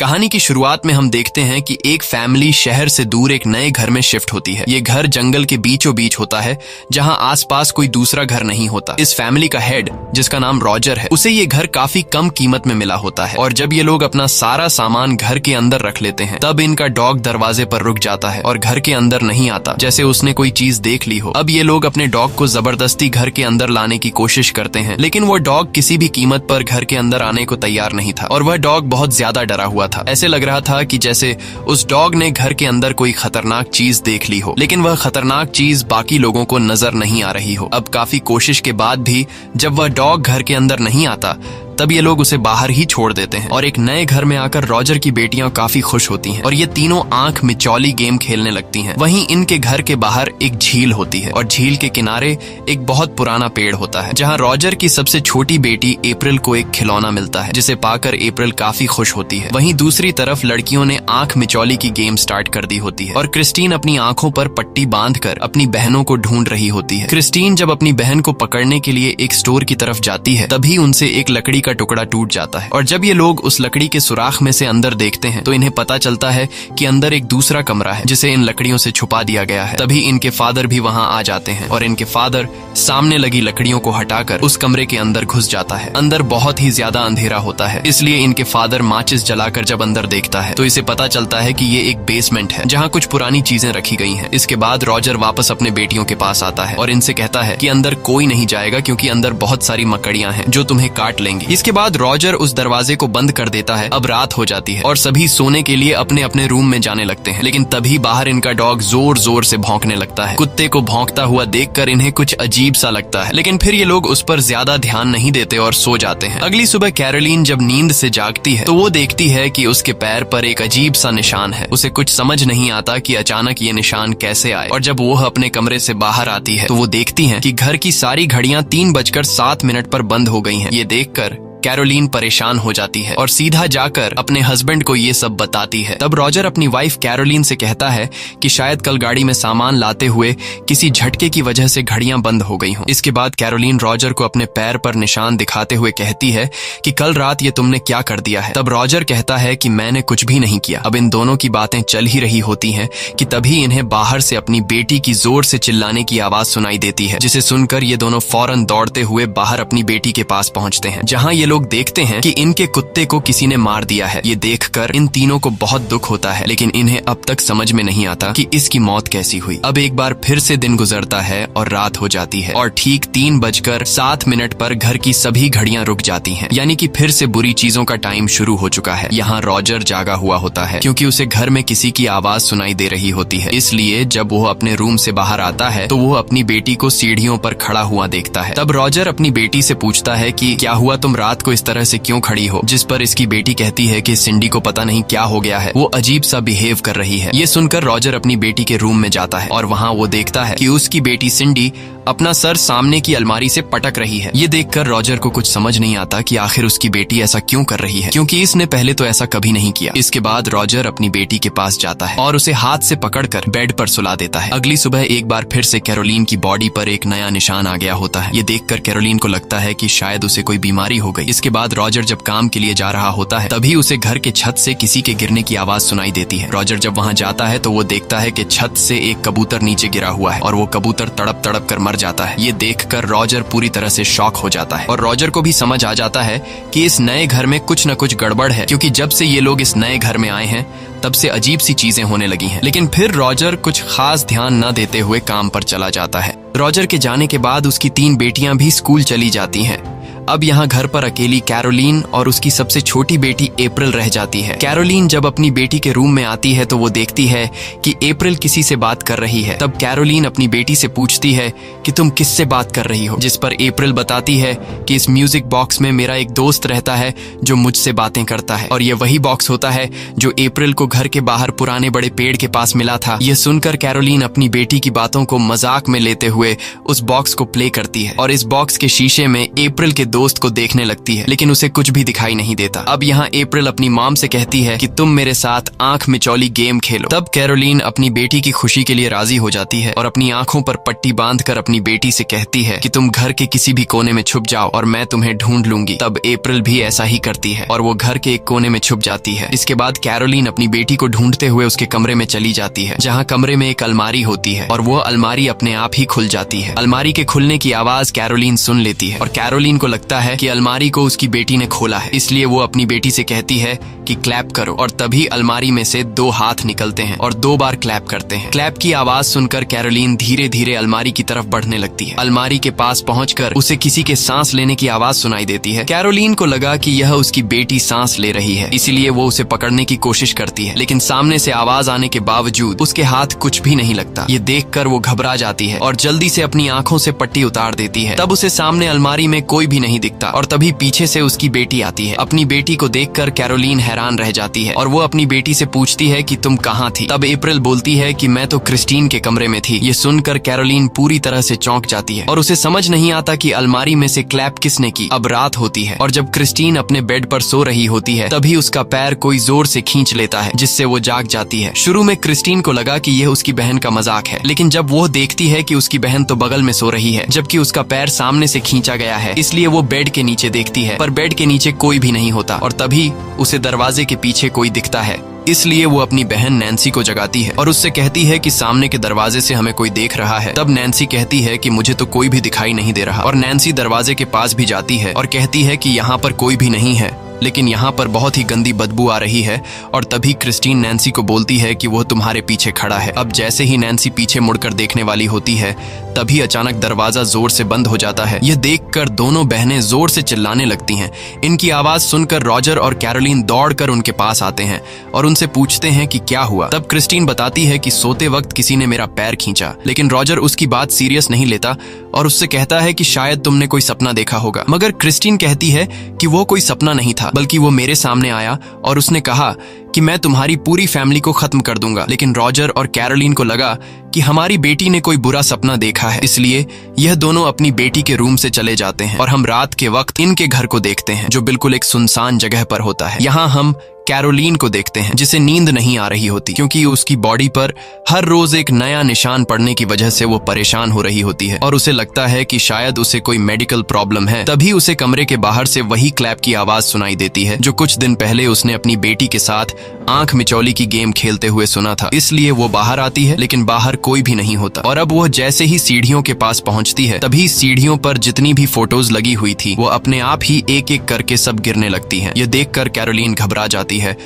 कहानी की शुरुआत में हम देखते हैं कि एक फैमिली शहर से दूर एक नए घर में शिफ्ट होती है। ये घर जंगल के बीचों बीच होता है जहां आसपास कोई दूसरा घर नहीं होता। इस फैमिली का हेड, जिसका नाम रॉजर है, उसे ये घर काफी कम कीमत में मिला होता है और जब ये लोग अपना सारा सामान घर के अंदर रख लेते हैं तब इनका डॉग दरवाजे पर रुक जाता है और घर के अंदर नहीं आता, जैसे उसने कोई चीज देख ली हो। अब ये लोग अपने डॉग को जबरदस्ती घर के अंदर लाने की कोशिश करते हैं, लेकिन वो डॉग किसी भी कीमत पर घर के अंदर आने को तैयार नहीं था और वह डॉग बहुत ज्यादा डरा हुआ था। ऐसे लग रहा था कि जैसे उस डॉग ने घर के अंदर कोई खतरनाक चीज देख ली हो, लेकिन वह खतरनाक चीज बाकी लोगों को नजर नहीं आ रही हो। अब काफी कोशिश के बाद भी जब वह डॉग घर के अंदर नहीं आता तब ये लोग उसे बाहर ही छोड़ देते हैं और एक नए घर में आकर रॉजर की बेटियां काफी खुश होती हैं और ये तीनों आंख मिचौली गेम खेलने लगती हैं। वहीं इनके घर के बाहर एक झील होती है और झील के किनारे एक बहुत पुराना पेड़ होता है जहां रॉजर की सबसे छोटी बेटी अप्रैल को एक खिलौना मिलता है, जिसे पाकर अप्रैल काफी खुश होती है। वहीं दूसरी तरफ लड़कियों ने आंख मिचौली की गेम स्टार्ट कर दी होती है और क्रिस्टीन अपनी आंखों पर पट्टी बांधकर अपनी बहनों को ढूंढ रही होती है। क्रिस्टीन जब अपनी बहन को पकड़ने के लिए एक स्टोर की तरफ जाती है तभी उनसे एक लकड़ी का टुकड़ा टूट जाता है और जब ये लोग उस लकड़ी के सुराख में से अंदर देखते हैं तो इन्हें पता चलता है कि अंदर एक दूसरा कमरा है जिसे इन लकड़ियों से छुपा दिया गया है। तभी इनके फादर भी वहां आ जाते हैं और इनके फादर सामने लगी लकड़ियों को हटाकर उस कमरे के अंदर घुस जाता है। अंदर बहुत ही ज्यादा अंधेरा होता है, इसलिए इनके फादर माचिस जलाकर जब अंदर देखता है तो इसे पता चलता है कि ये एक बेसमेंट है जहाँ कुछ पुरानी चीजें रखी गई हैं। इसके बाद रॉजर वापस अपने बेटियों के पास आता है और इनसे कहता है कि अंदर कोई नहीं जाएगा क्योंकि अंदर बहुत सारी मकड़ियां हैं जो तुम्हें काट लेंगी। इसके बाद रॉजर उस दरवाजे को बंद कर देता है। अब रात हो जाती है और सभी सोने के लिए अपने अपने रूम में जाने लगते हैं, लेकिन तभी बाहर इनका डॉग जोर जोर से भौंकने लगता है। कुत्ते को भौंकता हुआ देखकर इन्हें कुछ अजीब सा लगता है, लेकिन फिर ये लोग उस पर ज्यादा ध्यान नहीं देते और सो जाते हैं। अगली सुबह कैरोलीन जब नींद से जागती है तो वो देखती है कि उसके पैर पर एक अजीब सा निशान है। उसे कुछ समझ नहीं आता कि अचानक ये निशान कैसे आए और जब वो अपने कमरे से बाहर आती है तो वो देखती है कि घर की सारी घड़ियां 3:07 पर बंद हो गई हैं। ये देखकर कैरोलीन परेशान हो जाती है और सीधा जाकर अपने हस्बैंड को ये सब बताती है। तब रॉजर अपनी वाइफ कैरोलीन से कहता है कि शायद कल गाड़ी में सामान लाते हुए किसी झटके की वजह से घड़ियां बंद हो गई हों। इसके बाद कैरोलीन रॉजर को अपने पैर पर निशान दिखाते हुए कहती है कि कल रात ये तुमने क्या कर दिया है। तब रॉजर कहता है कि मैंने कुछ भी नहीं किया। अब इन दोनों की बातें चल ही रही होती हैं कि तभी इन्हें बाहर से अपनी बेटी की जोर से चिल्लाने की आवाज सुनाई देती है, जिसे सुनकर ये दोनों फौरन दौड़ते हुए बाहर अपनी बेटी के पास पहुंचते हैं, जहां ये लोग देखते हैं कि इनके कुत्ते को किसी ने मार दिया है। ये देखकर इन तीनों को बहुत दुख होता है, लेकिन इन्हें अब तक समझ में नहीं आता कि इसकी मौत कैसी हुई। अब एक बार फिर से दिन गुजरता है और रात हो जाती है और ठीक 3:07 पर घर की सभी घड़ियां रुक जाती हैं, यानी कि फिर से बुरी चीजों का टाइम शुरू हो चुका है। यहाँ रॉजर जागा हुआ होता है क्योंकि उसे घर में किसी की आवाज सुनाई दे रही होती है, इसलिए जब वो अपने रूम से बाहर आता है तो वो अपनी बेटी को सीढ़ियों पर खड़ा हुआ देखता है। तब रॉजर अपनी बेटी से पूछता है कि क्या हुआ, तुम रात को इस तरह से क्यों खड़ी हो, जिस पर इसकी बेटी कहती है कि सिंडी को पता नहीं क्या हो गया है, वो अजीब सा बिहेव कर रही है। ये सुनकर रॉजर अपनी बेटी के रूम में जाता है और वहाँ वो देखता है कि उसकी बेटी सिंडी अपना सर सामने की अलमारी से पटक रही है। ये देखकर रॉजर को कुछ समझ नहीं आता कि आखिर उसकी बेटी ऐसा क्यों कर रही है, क्योंकि इसने पहले तो ऐसा कभी नहीं किया। इसके बाद रॉजर अपनी बेटी के पास जाता है और उसे हाथ से पकड़कर बेड पर सुला देता है। अगली सुबह एक बार फिर से कैरोलीन की बॉडी पर एक नया निशान आ गया होता है। ये देखकर कैरोलीन को लगता है कि शायद उसे कोई बीमारी हो गई। इसके बाद रॉजर जब काम के लिए जा रहा होता है तभी उसे घर के छत से किसी के गिरने की आवाज सुनाई देती है। रॉजर जब वहाँ जाता है तो वो देखता है कि छत से एक कबूतर नीचे गिरा हुआ है और वो कबूतर तड़प तड़प कर मर जाता है। ये देखकर रॉजर पूरी तरह से शॉक हो जाता है और रॉजर को भी समझ आ जाता है कि इस नए घर में कुछ न कुछ गड़बड़ है, क्योंकि जब से ये लोग इस नए घर में आए हैं तब से अजीब सी चीजें होने लगी हैं। लेकिन फिर रॉजर कुछ खास ध्यान न देते हुए काम पर चला जाता है। रॉजर के जाने के बाद उसकी 3 बेटियां भी स्कूल चली जाती हैं। अब यहाँ घर पर अकेली कैरोलीन और उसकी सबसे छोटी बेटी अप्रैल रह जाती है। कैरोलीन जब अपनी बेटी के रूम में आती है तो वो देखती है कि अप्रैल किसी से बात कर रही है। तब कैरोलीन अपनी बेटी से पूछती है कि तुम किससे बात कर रही हो, जिस पर अप्रैल बताती है कि इस म्यूजिक बॉक्स में मेरा एक दोस्त रहता है जो मुझसे बातें करता है और ये वही बॉक्स होता है जो अप्रैल को घर के बाहर पुराने बड़े पेड़ के पास मिला था। ये सुनकर कैरोलीन अपनी बेटी की बातों को मजाक में लेते हुए उस बॉक्स को प्ले करती है और इस बॉक्स के शीशे में अप्रैल के दोस्त को देखने लगती है, लेकिन उसे कुछ भी दिखाई नहीं देता। अब यहाँ अप्रैल अपनी मॉम से कहती है कि तुम मेरे साथ आंख मिचौली गेम खेलो। तब कैरोलीन अपनी बेटी की खुशी के लिए राजी हो जाती है और अपनी आंखों पर पट्टी बांधकर अपनी बेटी से कहती है कि तुम घर के किसी भी कोने में छुप जाओ और मैं तुम्हें ढूंढ लूंगी। तब अप्रैल भी ऐसा ही करती है और वो घर के एक कोने में छुप जाती है। इसके बाद कैरोलीन अपनी बेटी को ढूंढते हुए उसके कमरे में चली जाती है, जहाँ कमरे में एक अलमारी होती है और वो अलमारी अपने आप ही खुल जाती है। अलमारी के खुलने की आवाज कैरोलीन सुन लेती है और कैरोलीन को लगता है कि अलमारी को उसकी बेटी ने खोला है, इसलिए वो अपनी बेटी से कहती है कि क्लैप करो। और तभी अलमारी में से 2 हाथ निकलते हैं और 2 बार क्लैप करते हैं। क्लैप की आवाज सुनकर कैरोलीन धीरे धीरे अलमारी की तरफ बढ़ने लगती है। अलमारी के पास पहुंचकर उसे किसी के सांस लेने की आवाज सुनाई देती है। कैरोलीन को लगा कि यह उसकी बेटी सांस ले रही है, इसीलिए वो उसे पकड़ने की कोशिश करती है, लेकिन सामने से आवाज आने के बावजूद उसके हाथ कुछ भी नहीं लगता। ये देखकर वो घबरा जाती है और जल्दी से अपनी आंखों से पट्टी उतार देती है। तब उसे सामने अलमारी में कोई भी नहीं दिखता और तभी पीछे से उसकी बेटी आती है। अपनी बेटी को देखकर कैरोलीन हैरान रह जाती है और वो अपनी बेटी से पूछती है कि तुम कहाँ थी। तब अप्रैल बोलती है कि मैं तो क्रिस्टीन के कमरे में थी। ये सुनकर कैरोलीन पूरी तरह से चौंक जाती है और उसे समझ नहीं आता कि अलमारी में से क्लैप किसने की। अब रात होती है और जब क्रिस्टीन अपने बेड पर सो रही होती है तभी उसका पैर कोई जोर से खींच लेता है, जिससे वो जाग जाती है। शुरू में क्रिस्टीन को लगा कि यह उसकी बहन का मजाक है, लेकिन जब वो देखती है कि उसकी बहन तो बगल में सो रही है जबकि उसका पैर सामने से खींचा गया है, इसलिए वो बेड के नीचे देखती है, पर बेड के नीचे कोई भी नहीं होता और तभी उसे दरवाजे के पीछे कोई दिखता है। इसलिए वो अपनी बहन नैन्सी को जगाती है और उससे कहती है कि सामने के दरवाजे से हमें कोई देख रहा है। तब नैन्सी कहती है कि मुझे तो कोई भी दिखाई नहीं दे रहा और नैन्सी दरवाजे के पास भी जाती है और कहती है कि यहाँ पर कोई भी नहीं है, लेकिन यहाँ पर बहुत ही गंदी बदबू आ रही है। और तभी क्रिस्टीन नैन्सी को बोलती है कि वो तुम्हारे पीछे खड़ा है। अब जैसे ही नैन्सी पीछे मुड़कर देखने वाली होती है तभी अचानक दरवाजा जोर से बंद हो जाता है। यह देखकर दोनों बहनें जोर से चिल्लाने लगती हैं। इनकी आवाज सुनकर रॉजर और कैरोलीन दौड़कर उनके पास आते हैं और उनसे पूछते हैं कि क्या हुआ। तब क्रिस्टीन बताती है कि सोते वक्त किसी ने मेरा पैर खींचा, लेकिन रॉजर उसकी बात सीरियस नहीं लेता और उससे कहता है कि शायद तुमने कोई सपना देखा होगा। मगर क्रिस्टीन कहती है कि वो कोई सपना नहीं था, बल्कि वो मेरे सामने आया और उसने कहा कि मैं तुम्हारी पूरी फैमिली को खत्म कर दूंगा। लेकिन रॉजर और कैरोलीन को लगा कि हमारी बेटी ने कोई बुरा सपना देखा है, इसलिए यह दोनों अपनी बेटी के रूम से चले जाते हैं और हम रात के वक्त इनके घर को देखते हैं जो बिल्कुल एक सुनसान जगह पर होता है। यहाँ हम कैरोलीन को देखते हैं जिसे नींद नहीं आ रही होती क्योंकि उसकी बॉडी पर हर रोज एक नया निशान पड़ने की वजह से वो परेशान हो रही होती है और उसे लगता है कि शायद उसे कोई मेडिकल प्रॉब्लम है। तभी उसे कमरे के बाहर से वही क्लैप की आवाज सुनाई देती है जो कुछ दिन पहले उसने अपनी बेटी के साथ आंख मिचौली की गेम खेलते हुए सुना था। इसलिए वो बाहर आती है, लेकिन बाहर कोई भी नहीं होता और अब वो जैसे ही सीढ़ियों के पास पहुंचती है तभी सीढ़ियों पर जितनी भी फोटोज लगी हुई थी वो अपने आप ही एक एक करके सब गिरने लगती हैं। ये देखकर कैरोलीन घबरा जाती है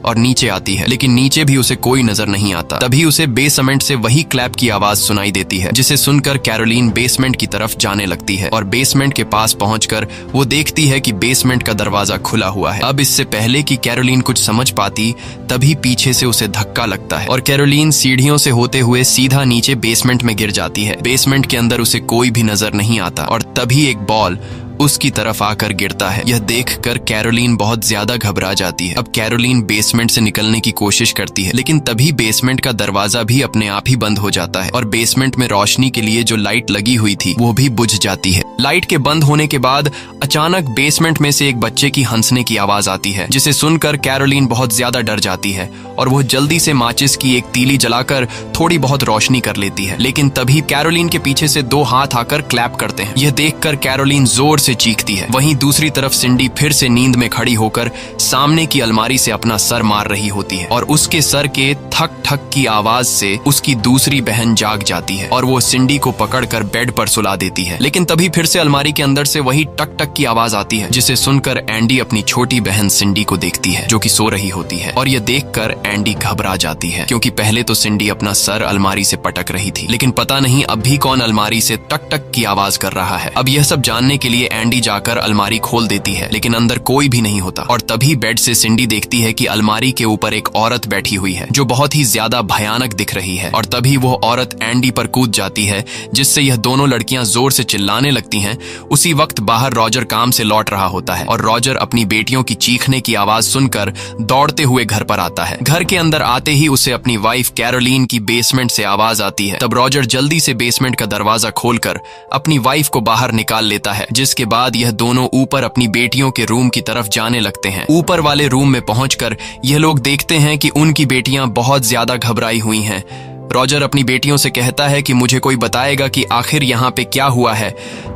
और नीचे आती है, लेकिन नीचे भी उसे कोई नजर नहीं आता। तभी उसे बेसमेंट से वही क्लैप की आवाज सुनाई देती है, जिसे सुनकर कैरोलीन बेसमेंट की तरफ जाने लगती है और बेसमेंट के पास पहुंचकर वो देखती है कि बेसमेंट का दरवाजा खुला हुआ है। अब इससे पहले कि कैरोलीन कुछ समझ पाती तभी पीछे से उसे धक्का लगता है और कैरोलीन सीढ़ियों से होते हुए सीधा नीचे बेसमेंट में गिर जाती है। बेसमेंट के अंदर उसे कोई भी नजर नहीं आता और तभी एक बॉल उसकी तरफ आकर गिरता है। यह देखकर कैरोलीन बहुत ज्यादा घबरा जाती है। अब कैरोलीन बेसमेंट से निकलने की कोशिश करती है, लेकिन तभी बेसमेंट का दरवाजा भी अपने आप ही बंद हो जाता है और बेसमेंट में रोशनी के लिए जो लाइट लगी हुई थी वो भी बुझ जाती है। लाइट के बंद होने के बाद अचानक बेसमेंट में से एक बच्चे की हंसने की आवाज आती है, जिसे सुनकर कैरोलीन बहुत ज्यादा डर जाती है और वो जल्दी से माचिस की एक तीली जलाकर थोड़ी बहुत रोशनी कर लेती है। लेकिन तभी कैरोलीन के पीछे से 2 हाथ आकर क्लैप करते हैं। यह देखकर कैरोलीन जोर से चीखती है। वहीं दूसरी तरफ सिंडी फिर से नींद में खड़ी होकर सामने की अलमारी से अपना सर मार रही होती है और उसके सर के ठक ठक की आवाज से उसकी दूसरी बहन जाग जाती है और वो सिंडी को पकड़कर बेड पर सुला देती है। लेकिन तभी फिर से अलमारी के अंदर से वही टक टक की आवाज आती है, जिसे सुनकर एंडी अपनी छोटी बहन सिंडी को देखती है जो कि सो रही होती है और यह देखकर एंडी घबरा जाती है क्योंकि पहले तो सिंडी अपना सर अलमारी से पटक रही थी, लेकिन पता नहीं अब भी कौन अलमारी से टक टक की आवाज कर रहा है। अब यह सब जानने के लिए एंडी जाकर अलमारी खोल देती है, लेकिन अंदर कोई भी नहीं होता और तभी बेड से सिंडी देखती है कि अलमारी के ऊपर एक औरत बैठी हुई है जो बहुत ही ज्यादा भयानक दिख रही है और तभी वो औरत एंडी पर कूद जाती है, जिससे यह दोनों लड़कियां जोर से चिल्लाने लगती हैं। उसी वक्त बाहर रॉजर काम से लौट रहा होता है और रॉजर अपनी बेटियों की चीखने की आवाज सुनकर दौड़ते हुए घर पर आता है। घर के अंदर आते ही उसे अपनी वाइफ कैरोलीन की बेसमेंट से आवाज आती है। तब रॉजर जल्दी से बेसमेंट का दरवाजा खोलकर अपनी वाइफ को बाहर निकाल लेता है, जिसके इसके बाद यह दोनों ऊपर अपनी बेटियों के रूम की तरफ जाने लगते हैं। ऊपर वाले रूम में पहुंचकर यह लोग देखते हैं कि उनकी बेटियां बहुत ज्यादा घबराई हुई हैं। रॉजर अपनी बेटियों से कहता है कि मुझे कोई बताएगा कि आखिर यहाँ पे क्या हुआ है।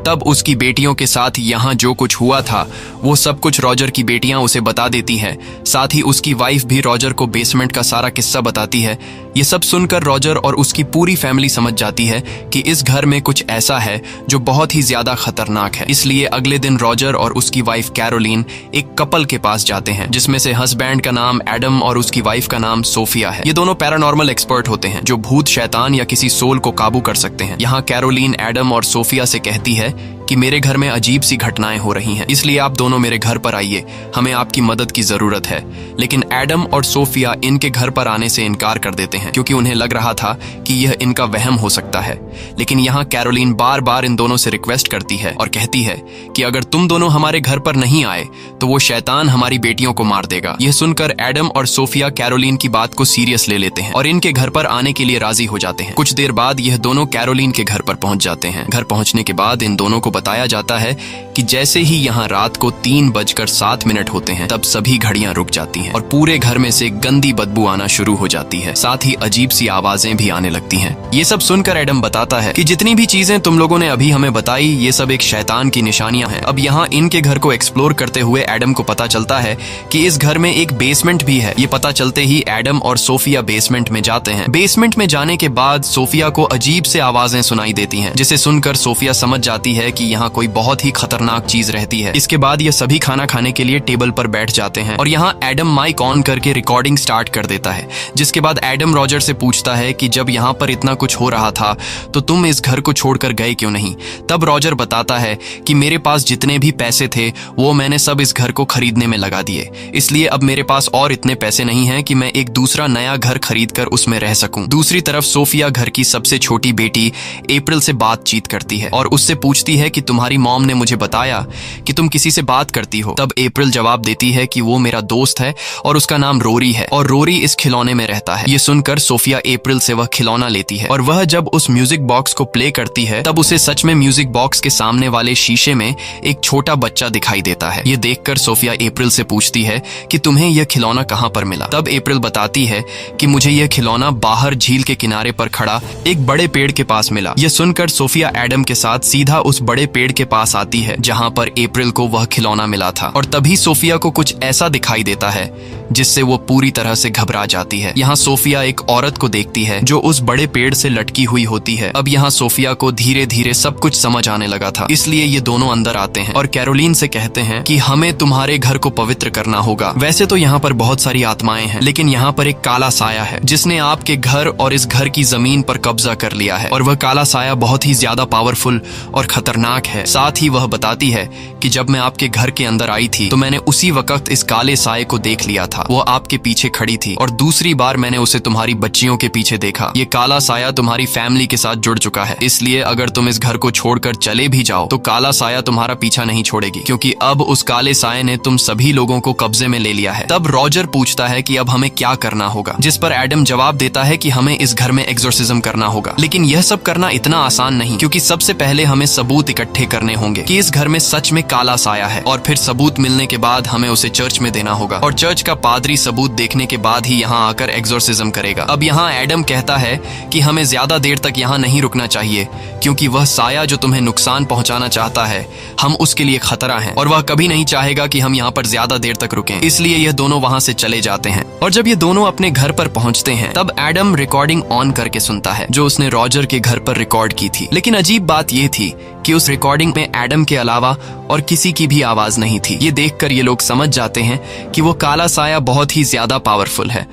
तब उसकी बेटियों के साथ यहाँ जो कुछ हुआ था वो सब कुछ रॉजर की बेटियां उसे बता देती हैं। साथ ही उसकी वाइफ भी रॉजर को बेसमेंट का सारा किस्सा बताती है। ये सब सुनकर रॉजर और उसकी पूरी फैमिली समझ जाती है कि इस घर में कुछ ऐसा है जो बहुत ही ज्यादा खतरनाक है। इसलिए अगले दिन रॉजर और उसकी वाइफ कैरोलीन एक कपल के पास जाते हैं, जिसमें से हस्बैंड का नाम एडम और उसकी वाइफ का नाम सोफिया है। ये दोनों पैरानॉर्मल एक्सपर्ट होते हैं जो भूत, शैतान या किसी सोल को काबू कर सकते हैं। यहाँ कैरोलीन एडम और सोफिया से कहती है कि मेरे घर में अजीब सी घटनाएं हो रही हैं, इसलिए आप दोनों मेरे घर पर आइए, हमें आपकी मदद की जरूरत है। लेकिन एडम और सोफिया इनके घर पर आने से इनकार कर देते हैं क्योंकि उन्हें लग रहा था कि यह इनका वहम हो सकता है। लेकिन यहाँ कैरोलीन बार बार इन दोनों से रिक्वेस्ट करती है और कहती है कि अगर तुम दोनों हमारे घर पर नहीं आए तो वो शैतान हमारी बेटियों को मार देगा। यह सुनकर एडम और सोफिया कैरोलीन की बात को सीरियस ले लेते हैं और इनके घर पर आने के लिए राजी हो जाते हैं। कुछ देर बाद यह दोनों कैरोलीन के घर पर पहुंच जाते हैं। घर पहुंचने के बाद इन दोनों को बताया जाता है कि जैसे ही यहाँ रात को 3:07 होते हैं तब सभी घड़ियां रुक जाती हैं और पूरे घर में से गंदी बदबू आना शुरू हो जाती है। साथ ही अजीब सी आवाजें भी आने लगती हैं। ये सब सुनकर एडम बताता है कि जितनी भी चीजें तुम लोगों ने अभी हमें बताई ये सब एक शैतान की निशानियां हैं। अब यहाँ इनके घर को एक्सप्लोर करते हुए एडम को पता चलता है कि इस घर में एक बेसमेंट भी है। ये पता चलते ही एडम और सोफिया बेसमेंट में जाते हैं। बेसमेंट में जाने के बाद सोफिया को अजीब से आवाजें सुनाई देती हैं, जिसे सुनकर सोफिया समझ जाती है कि यहाँ कोई बहुत ही खतरनाक चीज रहती है। इसके बाद ये सभी खाना खाने के लिए टेबल पर बैठ जाते हैं और यहाँ एडम माइक ऑन करके रिकॉर्डिंग स्टार्ट कर देता है। जिसके बाद एडम रॉजर से पूछता है कि जब यहाँ पर इतना कुछ हो रहा था तो तुम इस घर को छोड़कर गए क्यों नहीं। तब रॉजर बताता है कि मेरे पास जितने भी पैसे थे वो मैंने सब इस घर को खरीदने में लगा दिए, इसलिए अब मेरे पास और इतने पैसे नहीं हैं कि मैं एक दूसरा नया घर खरीद कर उसमें रह सकूं। दूसरी तरफ सोफिया घर की सबसे छोटी बेटी अप्रैल से बातचीत करती है और उससे पूछती है कि तुम्हारी मॉम ने मुझे बताया कि तुम किसी से बात करती हो। तब अप्रैल जवाब देती है कि वो मेरा दोस्त है और उसका नाम रोरी है और रोरी इस खिलौने में रहता है। ये सुनकर सोफिया अप्रैल से वह खिलौना लेती है और वह जब उस म्यूजिक बॉक्स को प्ले करती है तब उसे सच में म्यूजिक बॉक्स के सामने वाले शीशे में एक छोटा बच्चा दिखाई देता है। ये देखकर सोफिया अप्रैल से पूछती है कि तुम्हें यह खिलौना कहाँ पर मिला। तब अप्रैल बताती है कि मुझे यह खिलौना बाहर झील के किनारे पर खड़ा एक बड़े पेड़ के पास मिला। यह सुनकर सोफिया एडम के साथ सीधा उस बड़े पेड़ के पास आती है जहाँ पर अप्रैल को वह खिलौना मिला था और तभी सोफिया को कुछ ऐसा दिखाई देता है जिससे वो पूरी तरह से घबरा जाती है। यहाँ सोफिया एक औरत को देखती है जो उस बड़े पेड़ से लटकी हुई होती है। अब यहाँ सोफिया को धीरे धीरे सब कुछ समझ आने लगा था, इसलिए ये दोनों अंदर आते हैं और कैरोलीन से कहते हैं कि हमें तुम्हारे घर को पवित्र करना होगा। वैसे तो यहाँ पर बहुत सारी आत्माएं हैं, लेकिन यहाँ पर एक काला साया है जिसने आपके घर और इस घर की जमीन पर कब्जा कर लिया है और वह काला साया बहुत ही ज्यादा पावरफुल और खतरनाक है। साथ ही वह बताती है कि जब मैं आपके घर के अंदर आई थी तो मैंने उसी वक्त इस काले साये को देख लिया था। वो आपके पीछे खड़ी थी और दूसरी बार मैंने उसे तुम्हारी बच्चियों के पीछे देखा। ये काला साया तुम्हारी फैमिली के साथ जुड़ चुका है, इसलिए अगर तुम इस घर को छोड़कर चले भी जाओ तो काला साया तुम्हारा पीछा नहीं छोड़ेगी, क्योंकि अब उस काले साये ने तुम सभी लोगों को कब्जे में ले लिया है। तब रॉजर पूछता है कि अब हमें क्या करना होगा, जिस पर एडम जवाब देता है कि हमें इस घर में एक्सोर्सिज्म करना होगा। लेकिन यह सब करना इतना आसान नहीं, क्योंकि सबसे पहले हमें सबूत इकट्ठे करने होंगे कि इस घर में सच में काला साया है और फिर सबूत मिलने के बाद हमें उसे चर्च में देना होगा और चर्च का पादरी सबूत देखने के बाद ही यहाँ आकर एक्सोर्सिज्म करेगा। अब यहाँ एडम कहता है कि हमें ज्यादा देर तक यहाँ नहीं रुकना चाहिए, क्योंकि वह साया जो तुम्हें नुकसान पहुंचाना चाहता है हम उसके लिए खतरा हैं और वह कभी नहीं चाहेगा कि हम यहाँ पर ज्यादा देर तक रुकें। इसलिए ये दोनों वहाँ से चले जाते हैं और जब ये दोनों अपने घर पर पहुंचते हैं तब एडम रिकॉर्डिंग ऑन करके सुनता है जो उसने रॉजर के घर पर रिकॉर्ड की थी। लेकिन अजीब बात ये थी कि उस रिकॉर्डिंग में एडम के अलावा और किसी की भी आवाज नहीं थी। ये देखकर ये लोग समझ जाते हैं कि वो काला साया बहुत ही ज्यादा पावरफुल है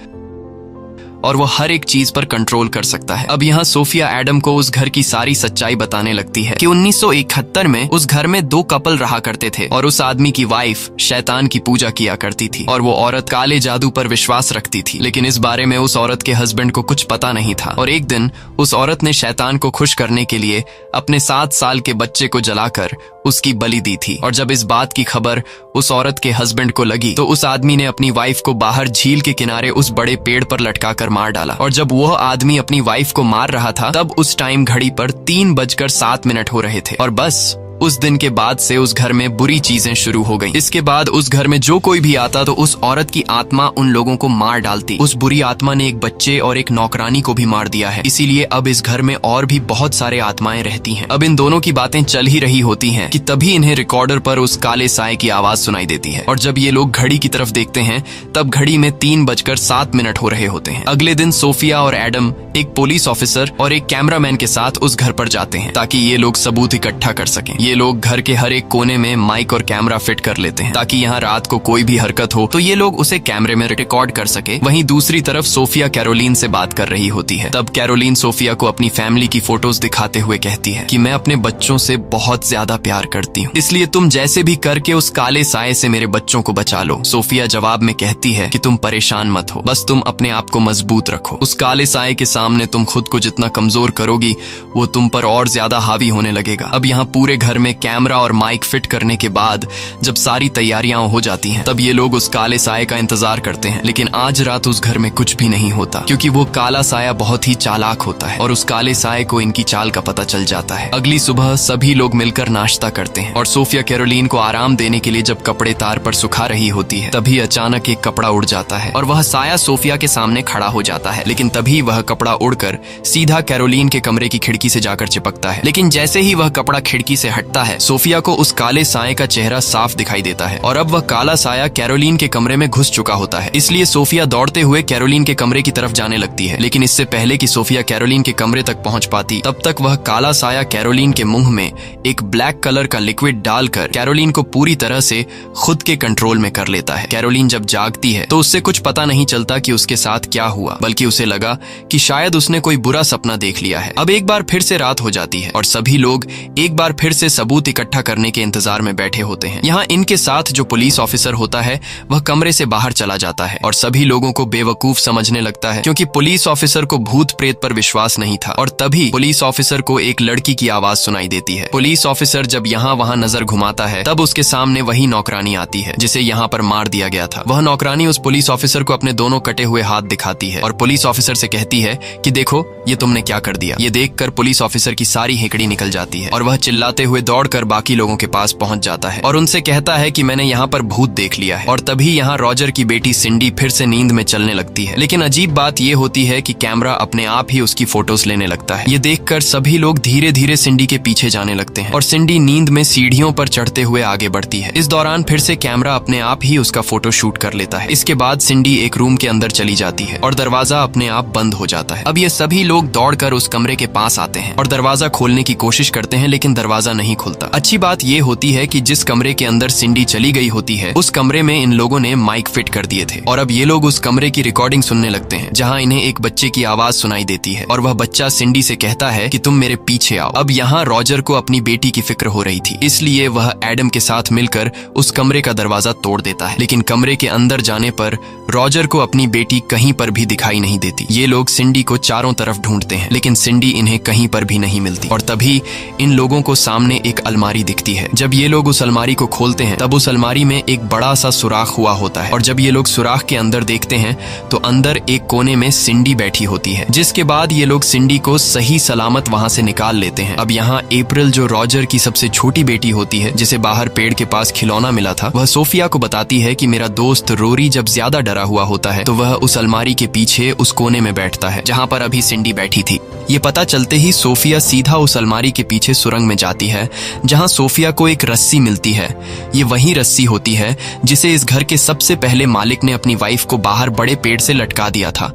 और वो हर एक चीज पर कंट्रोल कर सकता है। अब यहाँ सोफिया एडम को उस घर की सारी सच्चाई बताने लगती है कि 1971 में उस घर में 2 कपल रहा करते थे और उस आदमी की वाइफ शैतान की पूजा किया करती थी और वो औरत काले जादू पर विश्वास रखती थी। लेकिन इस बारे में उस औरत के हस्बैंड को कुछ पता नहीं था और एक दिन उस औरत ने शैतान को खुश करने के लिए अपने 7 साल के बच्चे को जलाकर उसकी बलि दी थी। और जब इस बात की खबर उस औरत के हस्बैंड को लगी तो उस आदमी ने अपनी वाइफ को बाहर झील के किनारे उस बड़े पेड़ पर लटकाकर मार डाला। और जब वह आदमी अपनी वाइफ को मार रहा था तब उस टाइम घड़ी पर 3:07 हो रहे थे और बस उस दिन के बाद से उस घर में बुरी चीजें शुरू हो गई। इसके बाद उस घर में जो कोई भी आता तो उस औरत की आत्मा उन लोगों को मार डालती। उस बुरी आत्मा ने एक बच्चे और एक नौकरानी को भी मार दिया है, इसीलिए अब इस घर में और भी बहुत सारे आत्माएं रहती हैं। अब इन दोनों की बातें चल ही रही होती हैं कि तभी इन्हें रिकॉर्डर पर उस काले साए की आवाज सुनाई देती है। और जब ये लोग घड़ी की तरफ देखते हैं तब घड़ी में 3:07 हो रहे होते हैं। अगले दिन सोफिया और एडम एक पुलिस ऑफिसर और एक कैमरामैन के साथ उस घर पर जाते हैं ताकि ये लोग सबूत इकट्ठा कर सकें। ये लोग घर के हर एक कोने में माइक और कैमरा फिट कर लेते हैं ताकि यहाँ रात को कोई भी हरकत हो तो ये लोग उसे कैमरे में रिकॉर्ड कर सके। वहीं दूसरी तरफ सोफिया कैरोलीन से बात कर रही होती है। तब कैरोलीन सोफिया को अपनी फैमिली की फोटोज दिखाते हुए कहती है कि मैं अपने बच्चों से बहुत ज्यादा प्यार करती हूँ, इसलिए तुम जैसे भी करके उस काले साए से मेरे बच्चों को बचा लो। सोफिया जवाब में कहती है कि तुम परेशान मत हो, बस तुम अपने आप को मजबूत रखो। उस काले साए के सामने तुम खुद को जितना कमजोर करोगी वो तुम पर और ज्यादा हावी होने लगेगा। अब यहाँ पूरे घर में कैमरा और माइक फिट करने के बाद जब सारी तैयारियां हो जाती हैं तब ये लोग उस काले साए का इंतजार करते हैं। लेकिन आज रात उस घर में कुछ भी नहीं होता क्योंकि वो काला साया बहुत ही चालाक होता है और उस काले साए को इनकी चाल का पता चल जाता है। अगली सुबह सभी लोग मिलकर नाश्ता करते हैं और सोफिया कैरोलीन को आराम देने के लिए जब कपड़े तार पर सुखा रही होती है तभी अचानक एक कपड़ा उड़ जाता है और वह साया सोफिया के सामने खड़ा हो जाता है। लेकिन तभी वह कपड़ा उड़कर सीधा कैरोलीन के कमरे की खिड़की से जाकर चिपकता है। लेकिन जैसे ही वह कपड़ा खिड़की से हटता है सोफिया को उस काले साए का चेहरा साफ दिखाई देता है और अब वह काला साया कैरोलीन के कमरे में घुस चुका होता है। इसलिए सोफिया दौड़ते हुए कैरोलीन के कमरे की तरफ जाने लगती है। लेकिन इससे पहले कि सोफिया कैरोलीन के कमरे तक पहुंच पाती तब तक वह काला साया कैरोलीन के मुंह में एक ब्लैक कलर का लिक्विड डालकर कैरोलीन को पूरी तरह से खुद के कंट्रोल में कर लेता है। कैरोलीन जब जागती है तो उससे कुछ पता नहीं चलता कि उसके साथ क्या हुआ, बल्कि उसे लगा कि शायद उसने कोई बुरा सपना देख लिया है। अब एक बार फिर से रात हो जाती है और सभी लोग एक बार फिर से सबूत इकट्ठा करने के इंतजार में बैठे होते हैं। यहाँ इनके साथ जो पुलिस ऑफिसर होता है वह कमरे से बाहर चला जाता है और सभी लोगों को बेवकूफ समझने लगता है क्योंकि पुलिस ऑफिसर को भूत प्रेत पर विश्वास नहीं था। और तभी पुलिस ऑफिसर को एक लड़की की आवाज सुनाई देती है। पुलिस ऑफिसर जब यहाँ वहाँ नजर घुमाता है तब उसके सामने वही नौकरानी आती है जिसे यहाँ पर मार दिया गया था। वह नौकरानी उस पुलिस ऑफिसर को अपने दोनों कटे हुए हाथ दिखाती है और पुलिस ऑफिसर से कहती है कि देखो ये तुमने क्या कर दिया। ये देखकर पुलिस ऑफिसर की सारी हिकड़ी निकल जाती है और वह चिल्लाते हुए दौड़कर बाकी लोगों के पास पहुंच जाता है और उनसे कहता है कि मैंने यहाँ पर भूत देख लिया है। और तभी यहाँ रॉजर की बेटी सिंडी फिर से नींद में चलने लगती है। लेकिन अजीब बात ये होती है कि कैमरा अपने आप ही उसकी फोटोज लेने लगता है। ये देखकर सभी लोग धीरे धीरे सिंडी के पीछे जाने लगते हैं और सिंडी नींद में सीढ़ियों पर चढ़ते हुए आगे बढ़ती है। इस दौरान फिर से कैमरा अपने आप ही उसका फोटो शूट कर लेता है। इसके बाद सिंडी एक रूम के अंदर चली जाती है और दरवाजा अपने आप बंद हो जाता है। अब ये सभी लोग दौड़कर उस कमरे के पास आते हैं और दरवाजा खोलने की कोशिश करते हैं लेकिन दरवाजा नहीं खुलता। अच्छी बात ये होती है कि जिस कमरे के अंदर सिंडी चली गई होती है उस कमरे में इन लोगों ने माइक फिट कर दिए थे और अब ये लोग उस कमरे की रिकॉर्डिंग सुनने लगते हैं जहां इन्हें एक बच्चे की आवाज सुनाई देती है और वह बच्चा सिंडी से कहता है कि तुम मेरे पीछे आओ। अब यहाँ रॉजर को अपनी बेटी की फिक्र हो रही थी, इसलिए वह एडम के साथ मिलकर उस कमरे का दरवाजा तोड़ देता है। लेकिन कमरे के अंदर जाने पर रॉजर को अपनी बेटी कहीं पर भी दिखाई नहीं देती। ये लोग सिंडी को चारों तरफ ढूंढते हैं लेकिन सिंडी इन्हें कहीं पर भी नहीं मिलती और तभी इन लोगों को सामने एक अलमारी दिखती है। जब ये लोग उस अलमारी को खोलते हैं तब उस अलमारी में एक बड़ा सा सुराख हुआ होता है और जब ये लोग सुराख के अंदर देखते हैं तो अंदर एक कोने में सिंडी बैठी होती है, जिसके बाद ये लोग सिंडी को सही सलामत वहां से निकाल लेते हैं। अब यहाँ अप्रैल जो रॉजर की सबसे छोटी बेटी होती है जिसे बाहर पेड़ के पास खिलौना मिला था, वह सोफिया को बताती है कि मेरा दोस्त रोरी जब ज्यादा डरा हुआ होता है तो वह उस अलमारी के पीछे उस कोने में बैठता है जहाँ पर अभी सिंडी बैठी थी। ये पता चलते ही सोफिया सीधा उस अलमारी के पीछे सुरंग में जाती है जहां सोफिया को एक रस्सी मिलती है। ये वही रस्सी होती है जिसे इस घर के सबसे पहले मालिक ने अपनी वाइफ को बाहर बड़े पेड़ से लटका दिया था।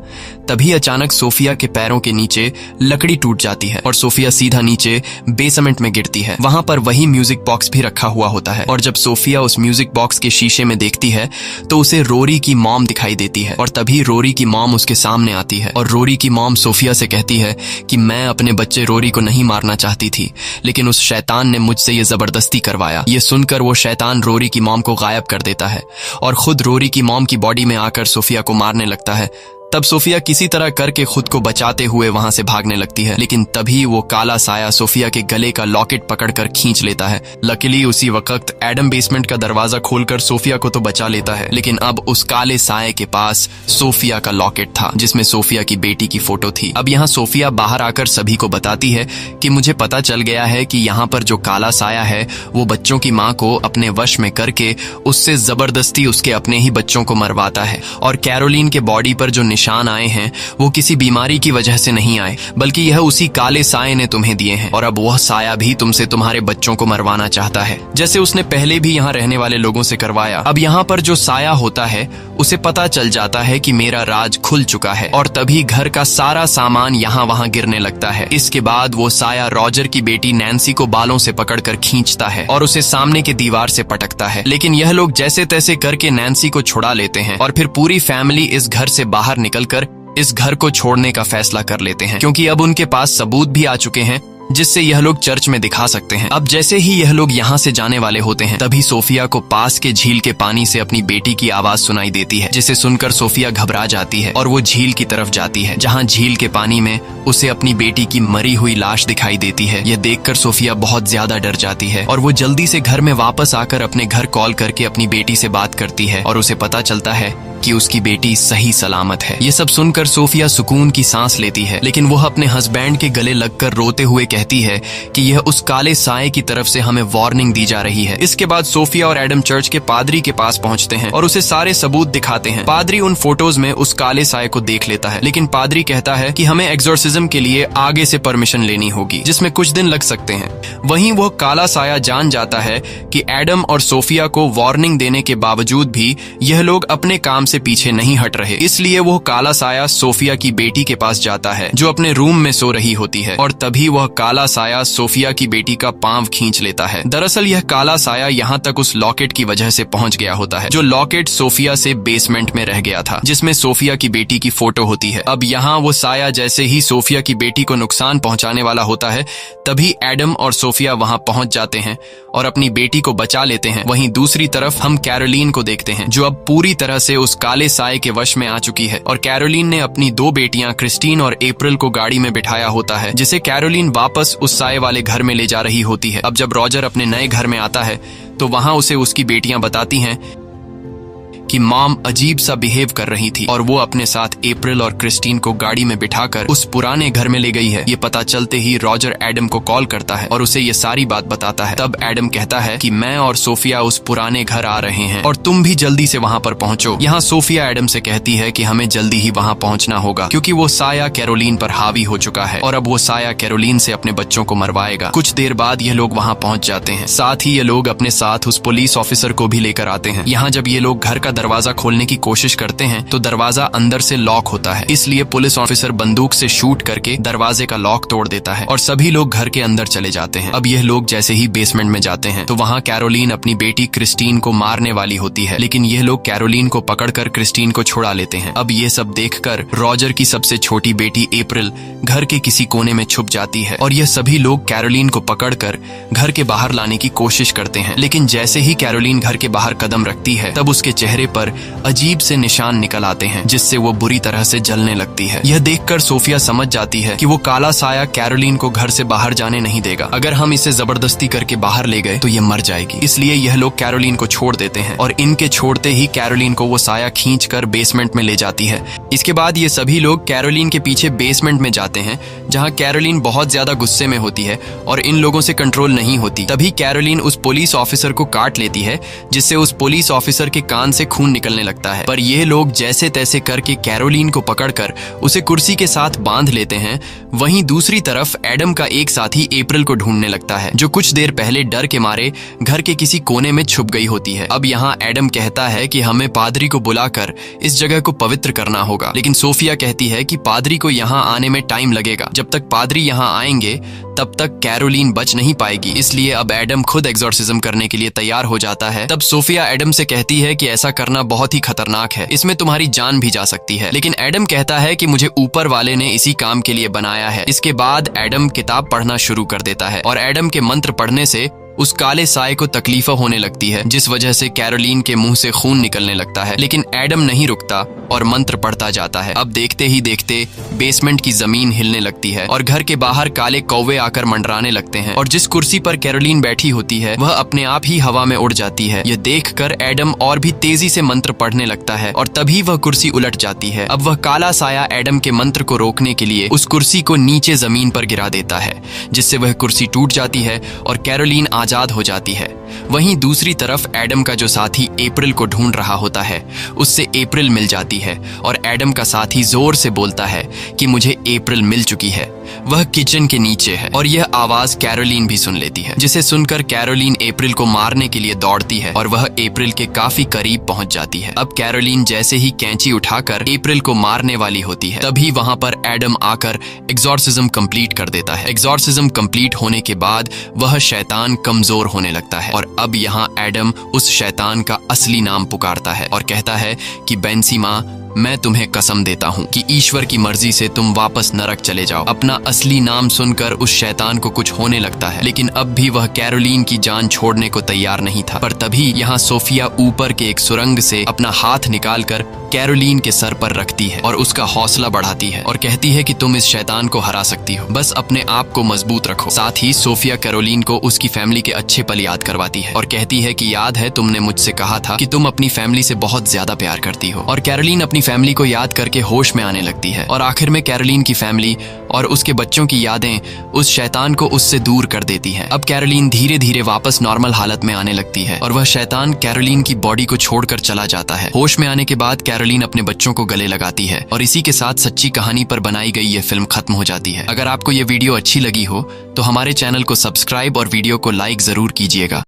तभी अचानक सोफिया के पैरों के नीचे लकड़ी टूट जाती है और सोफिया सीधा नीचे बेसमेंट में गिरती है। वहां पर वही म्यूजिक बॉक्स भी रखा हुआ होता है और जब सोफिया उस म्यूजिक बॉक्स के शीशे में देखती है तो उसे रोरी की मॉम दिखाई देती है और तभी रोरी की मॉम उसके सामने आती है और रोरी की मॉम सोफिया से कहती है कि मैं अपने बच्चे रोरी को नहीं मारना चाहती थी लेकिन उस शैतान ने मुझसे ये जबरदस्ती करवाया। ये सुनकर वो शैतान रोरी की मॉम को गायब कर देता है और खुद रोरी की मॉम की बॉडी में आकर सोफिया को मारने लगता है। तब सोफिया किसी तरह करके खुद को बचाते हुए वहां से भागने लगती है, लेकिन तभी वो काला साया सोफिया के गले का लॉकेट पकड़कर खींच लेता है। लकीली उसी वक्त एडम बेसमेंट का दरवाजा खोलकर सोफिया को तो बचा लेता है, लेकिन अब उस काले साये के पास सोफिया का लॉकेट था जिसमें सोफिया की बेटी की फोटो थी। अब यहाँ सोफिया बाहर आकर सभी को बताती है कि मुझे पता चल गया है कि यहाँ पर जो काला साया है वो बच्चों की माँ को अपने वश में करके उससे जबरदस्ती उसके अपने ही बच्चों को मरवाता है। और कैरोलिन के बॉडी पर जो निशान आए हैं वो किसी बीमारी की वजह से नहीं आए, बल्कि यह उसी काले साये ने तुम्हें दिए हैं। और अब वह साया भी तुमसे तुम्हारे बच्चों को मरवाना चाहता है, जैसे उसने पहले भी यहाँ रहने वाले लोगों से करवाया। अब यहाँ पर जो साया होता है उसे पता चल जाता है कि मेरा राज खुल चुका है, और तभी घर का सारा सामान यहाँ वहाँ गिरने लगता है। इसके बाद वो साया रॉजर की बेटी नैन्सी को बालों से पकड़कर खींचता है और उसे सामने के दीवार से पटकता है, लेकिन यह लोग जैसे तैसे करके नैन्सी को छुड़ा लेते हैं और फिर पूरी फैमिली इस घर से बाहर निकलकर इस घर को छोड़ने का फैसला कर लेते हैं, क्योंकि अब उनके पास सबूत भी आ चुके हैं जिससे यह लोग चर्च में दिखा सकते हैं। अब जैसे ही यह लोग यहाँ से जाने वाले होते हैं तभी सोफिया को पास के झील के पानी से अपनी बेटी की आवाज सुनाई देती है, जिसे सुनकर सोफिया घबरा जाती है और वो झील की तरफ जाती है, जहाँ झील के पानी में उसे अपनी बेटी की मरी हुई लाश दिखाई देती है। यह देखकर सोफिया बहुत ज्यादा डर जाती है और वो जल्दी से घर में वापस आकर अपने घर कॉल करके अपनी बेटी से बात करती है और उसे पता चलता है कि उसकी बेटी सही सलामत है। ये सब सुनकर सोफिया सुकून की सांस लेती है, लेकिन वह अपने हस्बैंड के गले लगकर रोते हुए कहती है कि यह उस काले साये की तरफ से हमें वार्निंग दी जा रही है। इसके बाद सोफिया और एडम चर्च के पादरी के पास पहुंचते हैं और उसे सारे सबूत दिखाते हैं। पादरी उन फोटोज में उस काले साये को देख लेता है, लेकिन पादरी कहता है कि हमें एक्सोर्सिज्म के लिए आगे से परमिशन लेनी होगी, जिसमें कुछ दिन लग सकते हैं। वहीं वह काला साया जान जाता है कि एडम और सोफिया को वार्निंग देने के बावजूद भी यह लोग अपने काम से पीछे नहीं हट रहे, इसलिए वो काला साया सोफिया की बेटी के पास जाता है जो अपने रूम में सो रही होती है, और तभी वह काला साया सोफिया की बेटी का पांव खींच लेता है। दरअसल यह काला साया यहाँ तक उस लॉकेट की वजह से पहुंच गया होता है, जो लॉकेट सोफिया से बेसमेंट में रह गया था, जिसमें सोफिया की बेटी की फोटो होती है। अब यहाँ वो साया जैसे ही सोफिया की बेटी को नुकसान पहुंचाने वाला होता है तभी एडम और सोफिया वहां पहुंच जाते हैं और अपनी बेटी को बचा लेते हैं। वहीं दूसरी तरफ हम कैरोलिन को देखते हैं जो अब पूरी तरह से उस काले साये के वश में आ चुकी है, और कैरोलिन ने अपनी दो बेटियां क्रिस्टीन और अप्रैल को गाड़ी में बिठाया होता है, जिसे कैरोलिन वापस उस साये वाले घर में ले जा रही होती है। अब जब रॉजर अपने नए घर में आता है तो वहां उसे उसकी बेटियां बताती हैं कि मॉम अजीब सा बिहेव कर रही थी और वो अपने साथ अप्रैल और क्रिस्टीन को गाड़ी में बिठाकर उस पुराने घर में ले गई है। ये पता चलते ही रॉजर एडम को कॉल करता है और उसे ये सारी बात बताता है। तब एडम कहता है कि मैं और सोफिया उस पुराने घर आ रहे हैं और तुम भी जल्दी से वहाँ पर पहुँचो। यहाँ सोफिया एडम से कहती है कि हमें जल्दी ही वहाँ पहुँचना होगा, क्योंकि वो साया कैरोलिन पर हावी हो चुका है और अब वो साया कैरोलिन से अपने बच्चों को मरवाएगा। कुछ देर बाद ये लोग वहाँ पहुँच जाते हैं। साथ ही ये लोग अपने साथ उस पुलिस ऑफिसर को भी लेकर आते हैं। यहाँ जब ये लोग घर का दरवाजा खोलने की कोशिश करते हैं तो दरवाजा अंदर से लॉक होता है, इसलिए पुलिस ऑफिसर बंदूक से शूट करके दरवाजे का लॉक तोड़ देता है और सभी लोग घर के अंदर चले जाते हैं। अब यह लोग जैसे ही बेसमेंट में जाते हैं तो वहाँ कैरोलिन अपनी बेटी क्रिस्टीन को मारने वाली होती है, लेकिन यह लोग कैरोलिन को पकड़कर क्रिस्टीन को छुड़ा लेते हैं। अब ये सब देखकर रॉजर की सबसे छोटी बेटी अप्रैल घर के किसी कोने में छुप जाती है और यह सभी लोग कैरोलिन को पकड़कर घर के बाहर लाने की कोशिश करते हैं, लेकिन जैसे ही कैरोलिन घर के बाहर कदम रखती है तब उसके चेहरे पर अजीब से निशान निकल आते हैं, जिससे वो बुरी तरह से जलने लगती है। यह देखकर सोफिया समझ जाती है कि वो काला साया कैरोलिन को घर से बाहर जाने नहीं देगा। अगर हम इसे जबरदस्ती करके बाहर ले गए तो ये मर जाएगी, इसलिए यह लोग कैरोलिन को छोड़ देते हैं और इनके छोड़ते ही कैरोलिन को वो साया खींचकर बेसमेंट में ले जाती है। इसके बाद ये सभी लोग कैरोलिन के पीछे बेसमेंट में जाते हैं, जहाँ कैरोलिन बहुत ज्यादा गुस्से में होती है और इन लोगों से कंट्रोल नहीं होती। तभी कैरोलिन उस पुलिस ऑफिसर को काट लेती है, जिससे उस पुलिस ऑफिसर के कान से खून निकलने लगता है। पर ये लोग जैसे तैसे करके कैरोलिन को पकड़कर उसे कुर्सी के साथ बांध लेते हैं। वहीं दूसरी तरफ एडम का एक साथी अप्रैल को ढूंढने लगता है, जो कुछ देर पहले डर के मारे घर के किसी कोने में छुप गई होती है। अब यहाँ एडम कहता है कि हमें पादरी को बुलाकर इस जगह को पवित्र करना होगा, लेकिन सोफिया कहती है कि पादरी को यहाँ आने में टाइम लगेगा। जब तक पादरी यहाँ आएंगे तब तक कैरोलिन बच नहीं पाएगी, इसलिए अब एडम खुद एक्सोर्सिज्म करने के लिए तैयार हो जाता है। तब सोफिया एडम से कहती है कि ऐसा करना बहुत ही खतरनाक है, इसमें तुम्हारी जान भी जा सकती है, लेकिन एडम कहता है कि मुझे ऊपर वाले ने इसी काम के लिए बनाया है। इसके बाद एडम किताब पढ़ना शुरू कर देता है और एडम के मंत्र पढ़ने से उस काले साये को तकलीफ होने लगती है, जिस वजह से कैरोलिन के मुंह से खून निकलने लगता है। लेकिन एडम नहीं रुकता और मंत्र पढ़ता जाता है। अब देखते ही देखते बेसमेंट की जमीन हिलने लगती है और घर के बाहर काले कौवे आकर मंडराने लगते हैं और जिस कुर्सी पर कैरोलीन बैठी होती है वह अपने आप ही हवा में उड़ जाती है। यह देखकर एडम और भी तेजी से मंत्र पढ़ने लगता है और तभी वह कुर्सी उलट जाती है। अब वह काला साया एडम के मंत्र को रोकने के लिए उस कुर्सी को नीचे जमीन पर गिरा देता है, जिससे वह कुर्सी टूट जाती है और कैरोलीन आजाद हो जाती है। वहीं दूसरी तरफ एडम का जो साथी अप्रैल को ढूंढ रहा होता है उससे अप्रैल मिल जाती है और एडम का साथी जोर से बोलता है कि मुझे अप्रैल मिल चुकी है। वह किचन के नीचे है और यह आवाज कैरोलीन भी सुन लेती है, जिसे सुनकर कैरोलीन अप्रैल को मारने के लिए दौड़ती है और वह अप्रैल के काफी करीब पहुंच जाती है। अब कैरोलीन जैसे ही कैंची उठाकर अप्रैल को मारने वाली होती है तभी वहां पर एडम आकर एग्जॉर्सिज्म कंप्लीट कर देता है। एग्जॉर्सिज्म कंप्लीट होने के बाद वह शैतान कमजोर होने लगता है और अब यहाँ एडम उस शैतान का असली नाम पुकारता है और कहता है कि बेंसीमा, मैं तुम्हें कसम देता हूँ कि ईश्वर की मर्जी से तुम वापस नरक चले जाओ। अपना असली नाम सुनकर उस शैतान को कुछ होने लगता है, लेकिन अब भी वह कैरोलीन की जान छोड़ने को तैयार नहीं था। पर तभी यहाँ सोफिया ऊपर के एक सुरंग से अपना हाथ निकालकर कैरोलीन के सर पर रखती है और उसका हौसला बढ़ाती है और कहती है कि तुम इस शैतान को हरा सकती हो, बस अपने आप को मजबूत रखो। साथ ही सोफिया कैरोलीन को उसकी फैमिली के अच्छे पल याद करवाती है और कहती है कि याद है तुमने मुझसे कहा था कि तुम अपनी फैमिली से बहुत ज्यादा प्यार करती हो। और कैरोलीन अपनी फैमिली को याद करके होश में आने लगती है और आखिर में कैरोलीन की फैमिली और उसके बच्चों की यादें उस शैतान को उससे दूर कर देती है। अब कैरोलीन धीरे धीरे वापस नॉर्मल हालत में आने लगती है और वह शैतान कैरोलीन की बॉडी को छोड़कर चला जाता है। होश में आने के बाद कैरोलीन अपने बच्चों को गले लगाती है और इसी के साथ सच्ची कहानी पर बनाई गई ये फिल्म खत्म हो जाती है। अगर आपको ये वीडियो अच्छी लगी हो तो हमारे चैनल को सब्सक्राइब और वीडियो को लाइक जरूर कीजिएगा।